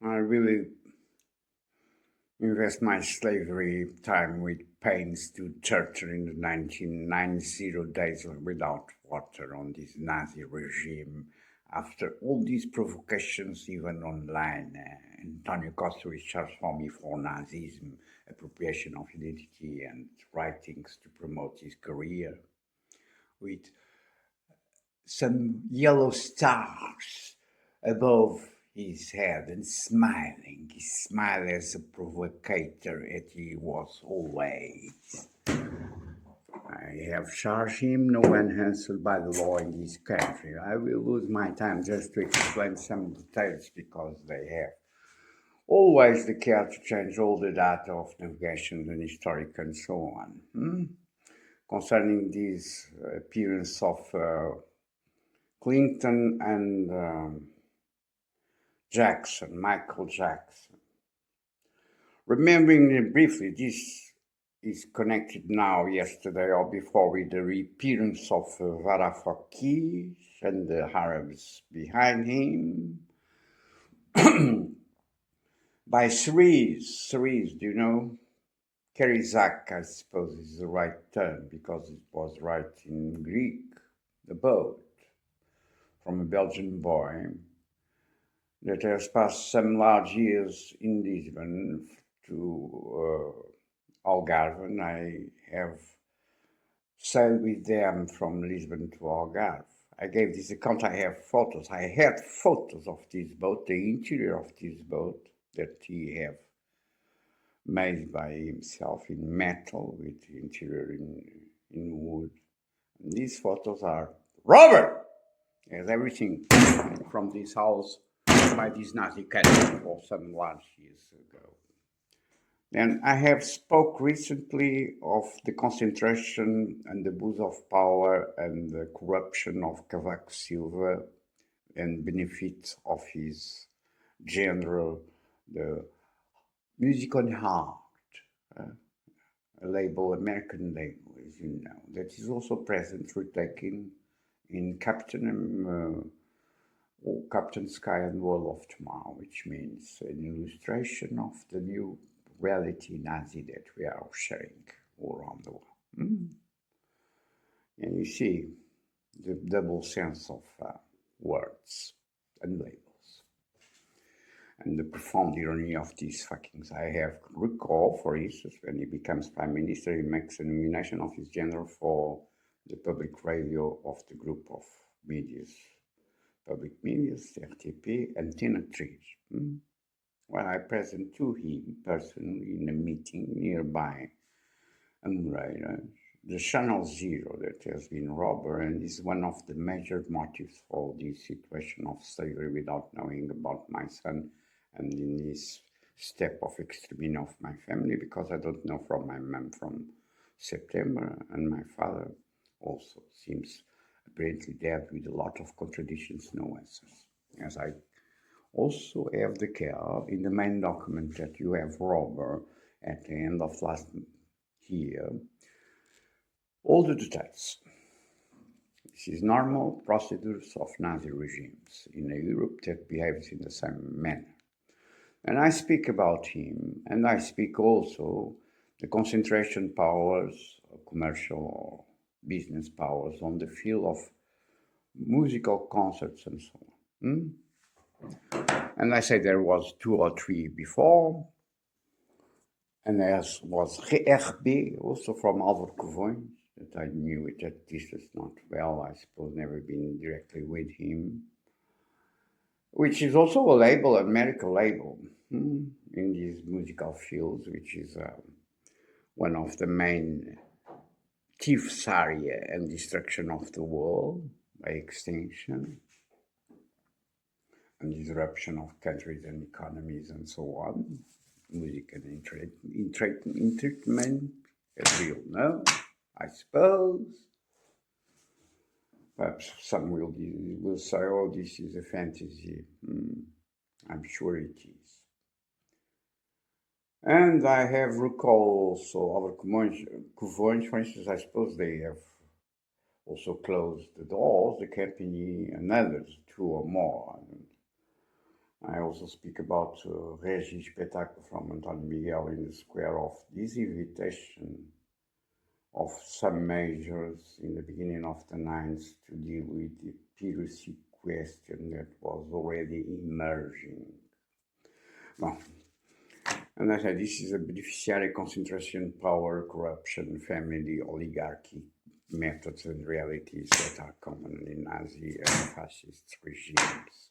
I really invest my slavery time with pains to torture in the 1990 days without water on this Nazi regime. After all these provocations, even online, Antonio Costa charged for me for Nazism, appropriation of identity, and writings to promote his career with some yellow stars above his head and smiling. He smiled as a provocateur as he was always. I have charged him no one answered by the law in this country. I will lose my time just to explain some details because they have always the care to change all the data of navigation and historic and so on. Concerning this appearance of Clinton and Jackson, Michael Jackson. Remembering briefly, this is connected now, yesterday or before, with the appearance of Varoufakis and the Arabs behind him by Cerise. Cerise, do you know? Kerizak, I suppose, is the right term because it was right in Greek, the boat, from a Belgian boy that has passed some large years in Lisbon to Algarve. And I have sailed with them from Lisbon to Algarve. I gave this account. I have photos. I had photos of this boat, the interior of this boat that he have made by himself in metal with the interior in wood. And these photos are Robert! Has everything from this house by this Nazi country for some large years ago. Then I have spoke recently of the concentration and abuse of power and the corruption of Cavaco Silva and benefit of his genre, the Music on Heart, a label, American label, as you know, that is also present retaken in Captain Sky and World of Tomorrow, which means an illustration of the new reality Nazi that we are sharing all around the world. And you see the double sense of words and labels. And the profound irony of these fuckings. I have recall, for instance, when he becomes prime minister, he makes a nomination of his general for the public radio of the group of medias, public medias, RTP, Antena 3. Well, I present to him personally in a meeting nearby Amoreira, the Channel Zero that has been robbed and is one of the major motives for this situation of slavery without knowing about my son and in this step of extermination of my family because I don't know from my mom from September and my father also seems apparently dead with a lot of contradictions, no answers. As I also have the care in the main document that you have, Robert, at the end of last year, all the details. This is normal procedures of Nazi regimes in a Europe that behaves in the same manner. And I speak about him, and I speak also the concentration powers, commercial or business powers on the field of musical concerts and so on. And I say there was 2 or 3 before, and there was GRB, also from Albert Covões, that I knew it at distance not well, I suppose never been directly with him, which is also a label, a medical label, in these musical fields, which is one of the main thieves area and destruction of the world by extinction and disruption of countries and economies and so on. Music and entertainment, as we all know, I suppose. Perhaps some will say, oh, this is a fantasy. I'm sure it is. And I have recalled also other Covões, for instance, I suppose they have also closed the doors, the company, and others, 2 or more. I also speak about Regi Espetáculo from António Miguel in the square of this invitation of some majors in the beginning of the 90s to deal with the piracy question that was already emerging. Well, and I said this is a beneficiary concentration, power, corruption, family, oligarchy methods and realities that are common in Nazi and fascist regimes.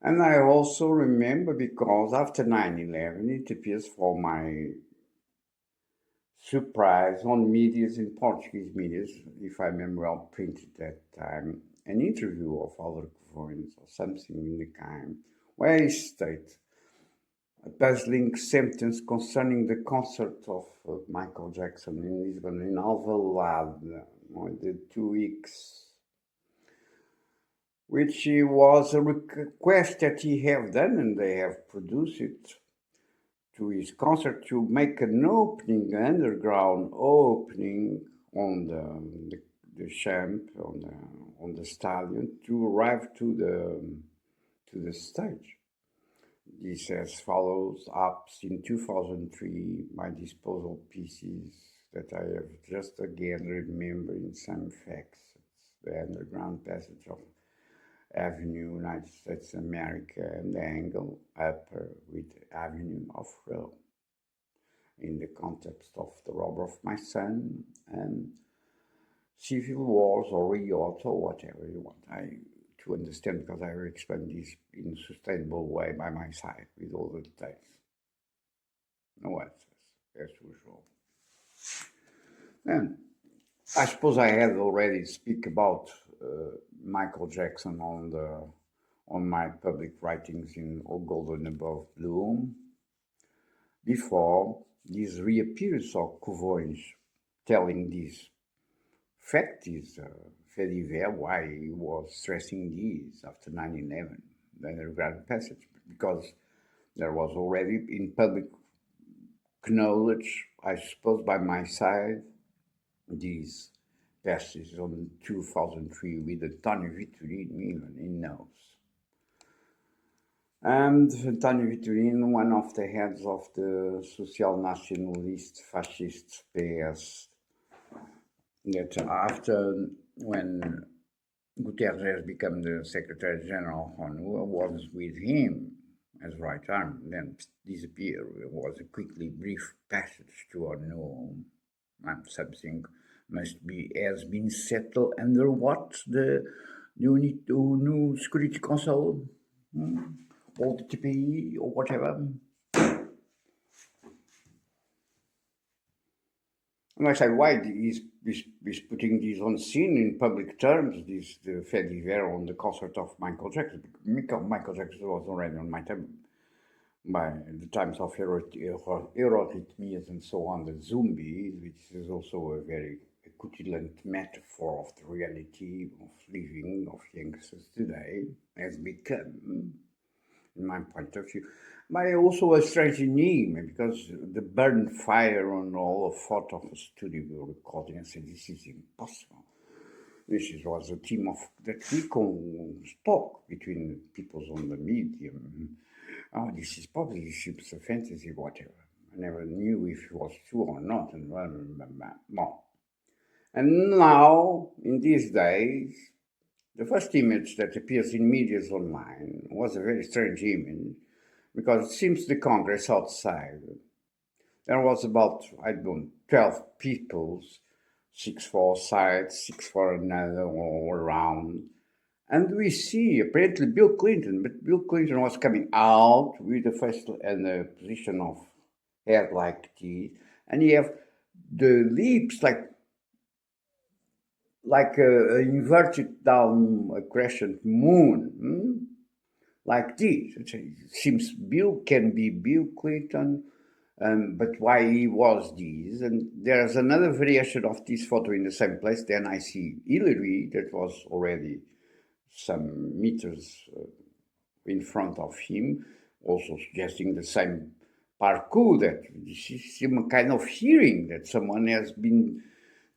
And I also remember because after 9/11, it appears for my surprise on medias in Portuguese medias, if I remember well, printed that time, an interview of Alvaro Covões or something in the kind, where he states a puzzling sentence concerning the concert of Michael Jackson in Lisbon, in Alvalade, the 2 weeks, which was a request that he have done, and they have produced it to his concert to make an opening, an underground opening on the champ, on the stadium, to arrive to the stage. This as follows up in 2003, my disposal pieces that I have just again remembering some facts. It's the underground passage of Avenue United States America and the angle upper with Avenue of Rome in the context of the robber of my son and civil wars or riot or whatever you want. To understand because I will explain this in a sustainable way by my side with all the details. No answers, as usual. And I suppose I had already speak about Michael Jackson on my public writings in All Golden Above Bloom before this reappearance of Covões telling this fact, this fait divers, why he was stressing this after 9/11, the underground passage, because there was already in public knowledge, I suppose by my side, these passages on 2003 with António Vitorino, even he knows. And António Vitorino, one of the heads of the Social Nationalist Fascist PS, that after when Guterres has become the Secretary General of ONU, was with him as right arm, then disappeared. It was a quickly brief passage to ONU. Something has been settled under what the new Security Council, or the TPE or whatever. And I said, why is putting this on scene in public terms, the fait divers on the concert of Michael Jackson? Michael Jackson was already on my table by the times of Eurythmias and so on, the zombies, which is also a very equivalent metaphor of the reality of living of youngsters today, has become, in my point of view, but also a strange enigma because the burn fire on all the photo of a studio recording and said this is impossible. This was a theme of that we can talk between people on the medium. Oh, this is probably ships of fantasy, whatever. I never knew if it was true or not, and blah, blah, blah, blah. And now, in these days, the first image that appears in media online was a very strange image because it seems the Congress outside, there was about, 12 people, 6 for a side, 6 for another, all around. And we see apparently Bill Clinton, but Bill Clinton was coming out with the first and the position of head like this, and you have the lips like a inverted down a crescent moon, like this. It seems Bill can be Bill Clinton, but why he was this? And there's another variation of this photo in the same place. Then I see Hillary that was already some meters in front of him, also suggesting the same parkour, that this is some kind of hearing that someone has been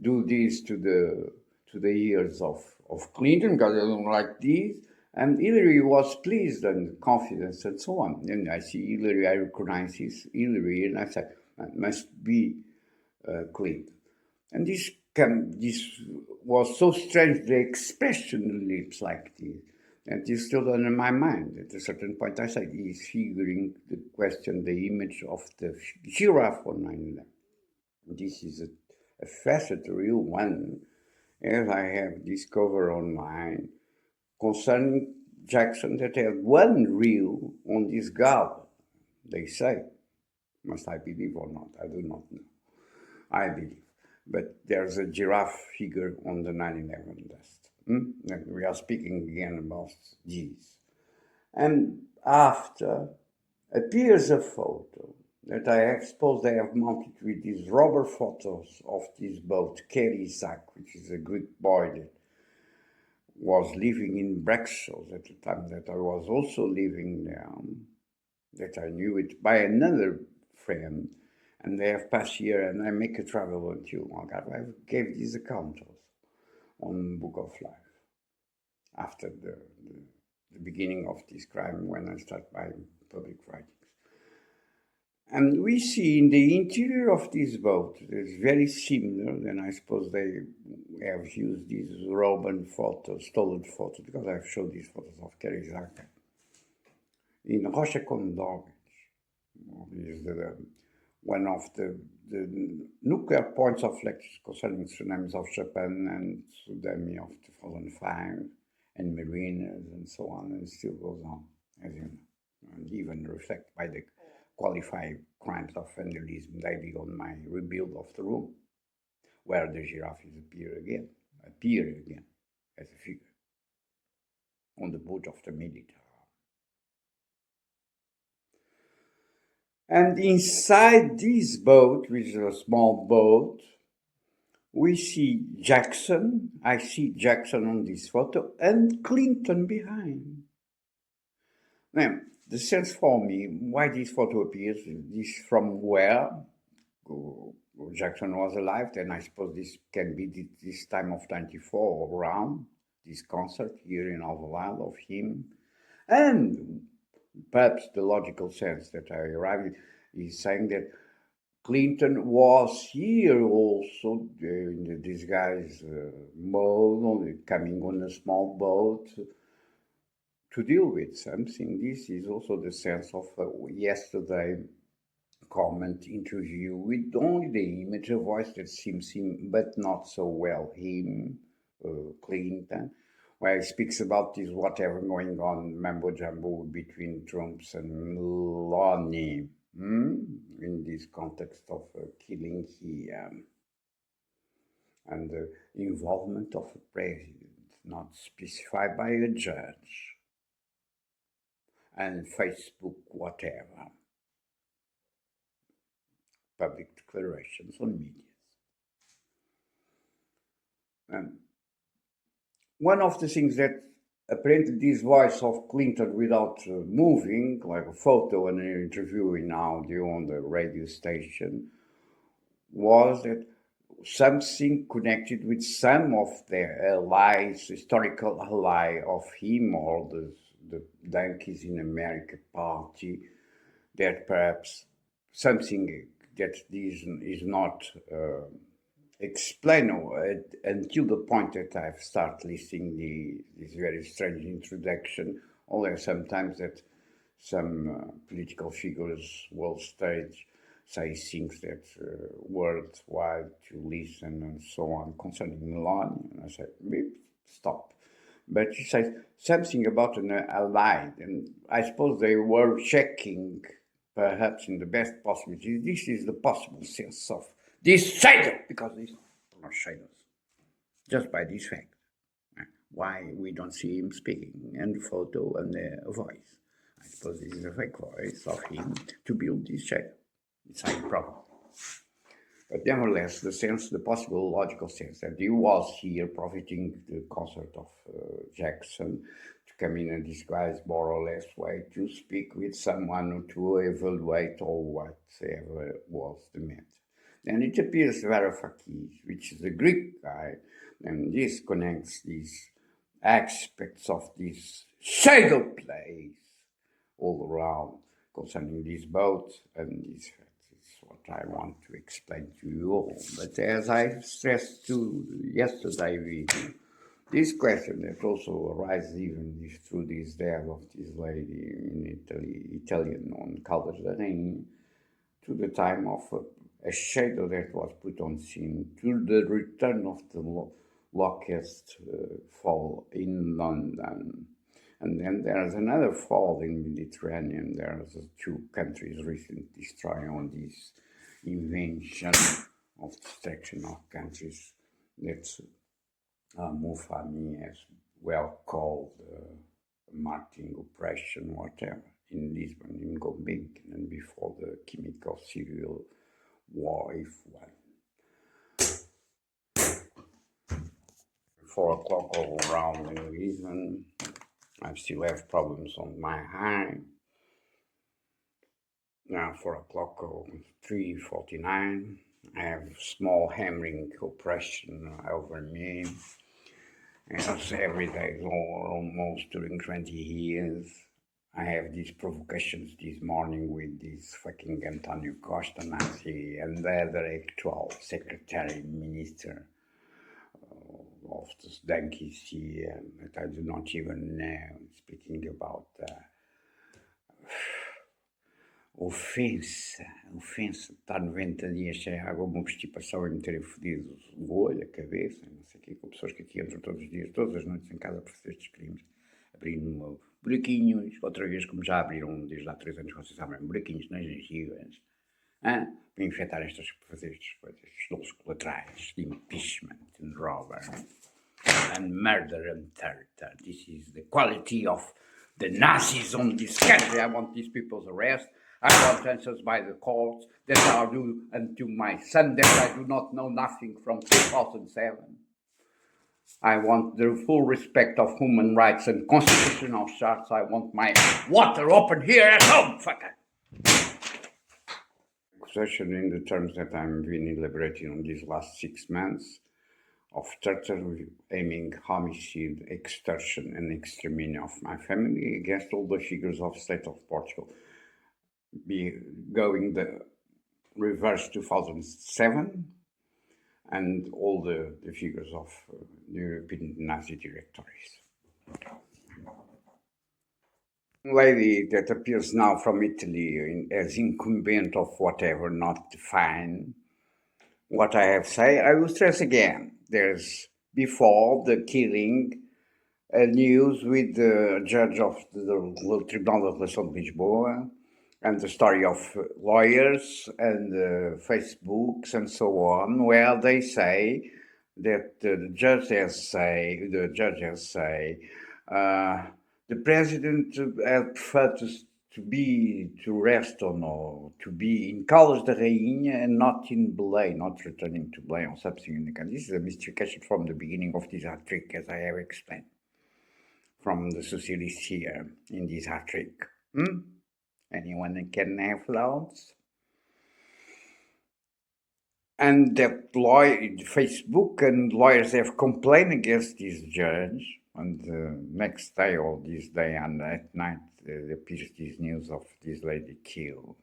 do this to the ears of Clinton because they don't like this. And Hillary was pleased and confident and so on. And I see Hillary, I recognize Hillary, and I said, that must be Clinton. And this was so strange, the expression on the lips like this. And this stood under my mind. At a certain point, I said, he's figuring the question, the image of the giraffe on 9/11. This is a facet, a real one, as I have discovered online, concerning Jackson, that had one reel on this gala, they say. Must I believe or not? I do not know. I believe. But there's a giraffe figure on the 9/11 dust. And we are speaking again about these. And after appears a photo that I suppose they have mounted with these rubber photos of this boat, Kelly Isaac, which is a Greek boy that was living in Brussels at the time that I was also living there, that I knew it by another friend, and they have passed here, and I make a travel until I gave these accounts on Book of Life after the beginning of this crime when I start my public writings. And we see in the interior of this boat, it's very similar, and I suppose they have used these Robin photos, stolen photos, because I've showed these photos of Kelly Isaac. In Rocha Condovich, is one of the nuclear points of lectures concerning tsunamis of Japan and tsunami of 2005 and mariners and so on, and it still goes on, as you know, and even reflect by the qualified crimes of vandalism they did on my rebuild of the room, where the giraffes appear again as a figure on the boat of the military. And inside this boat, which is a small boat, we see Jackson. I see Jackson on this photo and Clinton behind. Now, the sense for me, why this photo appears, this from where Jackson was alive, then I suppose this can be this time of 94 around, this concert here in Alvalade of him. And perhaps the logical sense that I arrived at is saying that Clinton was here also in the disguise mode, coming on a small boat to deal with something. This is also the sense of yesterday comment interview with only the image, a voice that seems him, but not so well him, Clinton, where he speaks about this whatever going on, mambo jumbo between Trumps and Melania, in this context of killing here, and the involvement of a president, not specified by a judge, and Facebook, whatever, public declarations on media. And one of the things that apparently this voice of Clinton without moving, like a photo and an interview in audio on the radio station, was that something connected with some of their allies, historical ally of him, or the Yankees in America party, that perhaps something that this is not explain until the point that I've started listing this very strange introduction, although sometimes that some political figures will stage say things that worthwhile to listen and so on concerning Melania. And I said, stop. But she says something about an ally, and I suppose they were checking, perhaps in the best possibility, this is the possible sense of this shadow, because these are not shadows, just by this fact. Why we don't see him speaking, and the photo and the voice. I suppose this is a fake voice of him to build this shadow. It's a problem. But nevertheless, the possible logical sense that he was here profiting the concert of Jackson to come in a disguised, more or less way to speak with someone to evaluate or whatever was the matter. And it appears Varoufakis, which is a Greek guy, and this connects these aspects of this shadow plays all around concerning this boat, and this is what I want to explain to you all. But as I stressed to yesterday, this question that also arises even through this death of this lady in Italy, Italian on Caldas da Rainha, to the time of a shadow that was put on scene, to the return of the Locust fall in London. And then there's another fall in the Mediterranean. There's two countries recently destroyed on this invention of destruction of countries. That's Mufami as well called marketing operation, whatever, in Lisbon, in Gulbenkian, and before the chemical serial war, if one. 4 o'clock all around in Lisbon. I still have problems on my eye. Now 4 o'clock or 3:49. I have small hammering operation over me. As every day, almost during 20 years. I have these provocations this morning with this fucking Antonio Costa Nazi and the other actual secretary minister of the Dankici, that I do not even know, speaking about ofensa, estar 90 dias sem água, uma constipação e me terem fodido o olho, a cabeça, não sei o quê, com pessoas que aqui entram todos os dias, todas as noites em casa por fazer estes crimes, abrindo buraquinhos, outra vez como já abriram desde há 3 anos, vocês sabem, buraquinhos nas gengivas, para infectar estas, para fazer estas coisas, estes dons colaterais, de impeachment and robber, and murder and terror. This is the quality of the Nazis on this country. I want these people's arrest. I want answers by the courts that are due unto my son that I do not know nothing from 2007. I want the full respect of human rights and constitutional charts. I want my water open here at home, fucker. Accusation in the terms that I'm been elaborating on these last 6 months of torture, aiming homicide, extortion, and extermination of my family against all the figures of state of Portugal. Be going the reverse 2007 and all the figures of the European Nazi directories. Lady that appears now from Italy as incumbent of whatever, not fine. What I have said, I will stress again. There's before the killing news with the judge of the Tribunal de Relação de Lisboa, and the story of lawyers and Facebooks and so on. Well, they say that the judge has said the president preferred to rest or to be in Caldas da Rainha and not in Belém, not returning to Belém or something in the country. This is a mystification from the beginning of this hat trick, as I have explained, from the socialists here in this hat trick. Anyone can have loans. And that Facebook and lawyers have complained against this judge. And the next day or this day and at night, there appears this news of this lady killed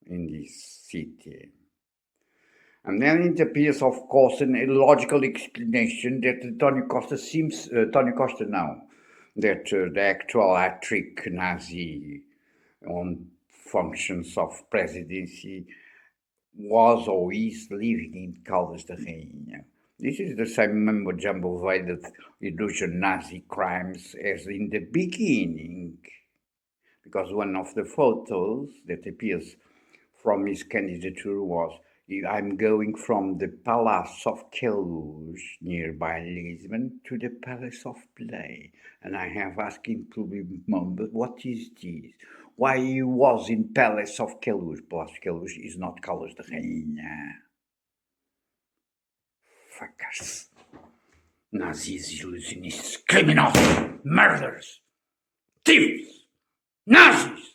in this city. And then it appears, of course, an illogical explanation that Antonio Costa that the actual hat-trick Nazi on functions of presidency was or is living in Caldas da Rainha. This is the same mumbo-jumbo veiled illusion Nazi crimes as in the beginning, because one of the photos that appears from his candidature was, I'm going from the Palace of Queluz, nearby Lisbon, to the Palace of Belém. And I have asked him to remember, what is this? Why he was in Palace of Queluz? Palace of Queluz is not Caldas da Rainha. Fuckers. Nazis, illusionists, criminals, murderers, thieves, Nazis!